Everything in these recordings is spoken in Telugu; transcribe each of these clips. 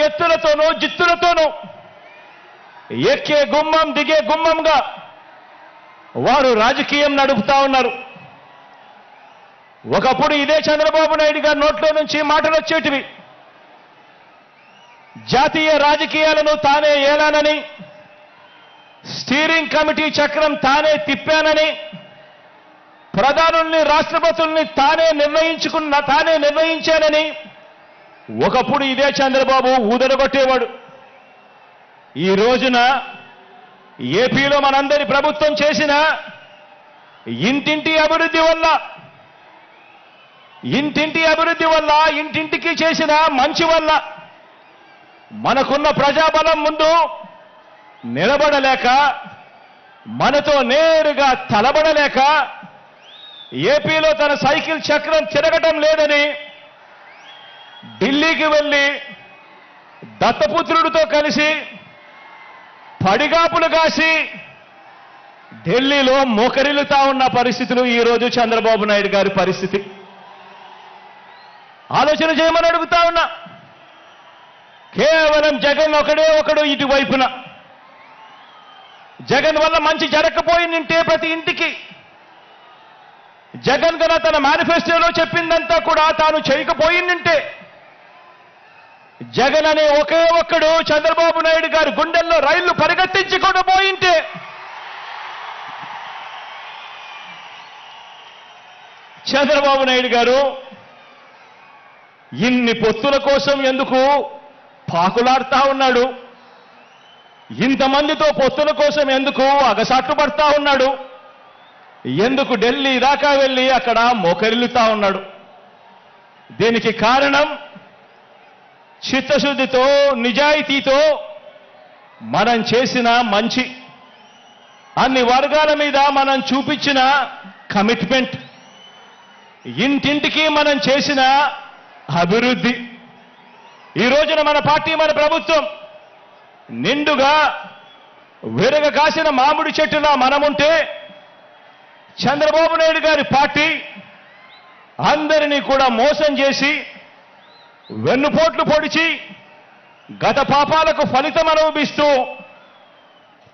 ఎత్తులతోనూ జిత్తులతోనూ ఎక్కే గుమ్మం దిగే గుమ్మంగా వారు రాజకీయం నడుపుతా ఉన్నారు. ఒకప్పుడు ఇదే చంద్రబాబు నాయుడు గారి నోట్లో నుంచి మాటలు వచ్చేటివి. జాతీయ రాజకీయాలను తానే ఏలానని, స్టీరింగ్ కమిటీ చక్రం తానే తిప్పానని, ప్రధానుల్ని రాష్ట్రపతుల్ని తానే నిర్ణయించానని ఒకప్పుడు ఇదే చంద్రబాబు ఊదరగొట్టేవాడు. ఈ రోజున ఏపీలో మనందరి ప్రభుత్వం చేసిన ఇంటింటి అభివృద్ధి వల్ల ఇంటింటికి చేసిన మంచి వల్ల మనకున్న ప్రజాబలం ముందు నిలబడలేక, మనతో నేరుగా తలబడలేక, ఏపీలో తన సైకిల్ చక్రం తిరగటం లేదని ఢిల్లీకి వెళ్ళి దత్తపుత్రుడితో కలిసి పడిగాపులు కాసి ఢిల్లీలో మోకరిల్లుతా ఉన్న పరిస్థితులు ఈరోజు చంద్రబాబు నాయుడు గారి పరిస్థితి. ఆలోచన చేయమని అడుగుతా ఉన్నా. కేవలం జగన్ ఒకడు ఇటువైపున. జగన్ వల్ల మంచి జరగకపోయిందంటే ప్రతి ఇంటికి, జగన్ గన తన మేనిఫెస్టోలో చెప్పిందంతా కూడా తాను చేయకపోయిందంటే, జగన్ అనే ఒకే ఒక్కడు చంద్రబాబు నాయుడు గారి గుండెల్లో రైళ్లు పరిగెత్తించుకొని పోయింటే, చంద్రబాబు నాయుడు గారు ఇన్ని పొత్తుల కోసం ఎందుకు పాకులాడుతా ఉన్నాడు? ఇంతమందితో పొత్తుల కోసం ఎందుకు అగసాట్లు పడతా ఉన్నాడు? ఎందుకు ఢిల్లీ దాకా వెళ్ళి అక్కడ మోకరిల్లుతా ఉన్నాడు? దీనికి కారణం చిత్తశుద్ధితో, నిజాయితీతో మనం చేసిన మంచి, అన్ని వర్గాల మీద మనం చూపించిన కమిట్మెంట్, ఇంటింటికి మనం చేసిన అభివృద్ధి. ఈ రోజున మన పార్టీ, మన ప్రభుత్వం నిండుగా విరగ కాసిన మామిడి చెట్టులా మనముంటే, చంద్రబాబు నాయుడు గారి పార్టీ అందరినీ కూడా మోసం చేసి, వెన్నుపోట్లు పొడిచి, గత పాపాలకు ఫలితం అనుభవిస్తూ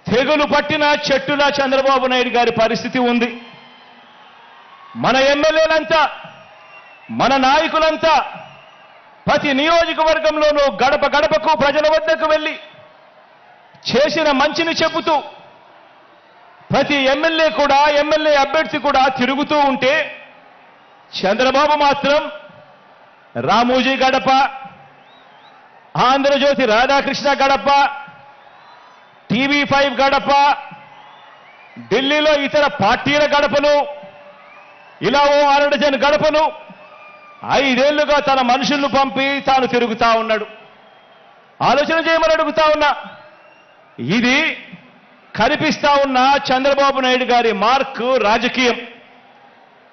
తెగులు పట్టిన చెట్టులా చంద్రబాబు నాయుడు గారి పరిస్థితి ఉంది. మన ఎమ్మెల్యేలంతా, మన నాయకులంతా ప్రతి నియోజకవర్గంలోనూ గడప గడపకు ప్రజల వద్దకు వెళ్ళి చేసిన మంచిని చెబుతూ, ప్రతి ఎమ్మెల్యే అభ్యర్థి కూడా తిరుగుతూ ఉంటే, చంద్రబాబు మాత్రం రామోజీ గడప, ఆంధ్రజ్యోతి రాధాకృష్ణ గడప, TV5 గడప, ఢిల్లీలో ఇతర పార్టీల గడపలు, ఇలా ఓ 6 డజన్ గడపలు 5 ఏళ్లుగా తన మనుషులను పంపి తాను తిరుగుతా ఉన్నాడు. ఆలోచన చేయమని అడుగుతా ఉన్నా. ఇది కనిపిస్తా ఉన్న చంద్రబాబు నాయుడు గారి మార్క్ రాజకీయం.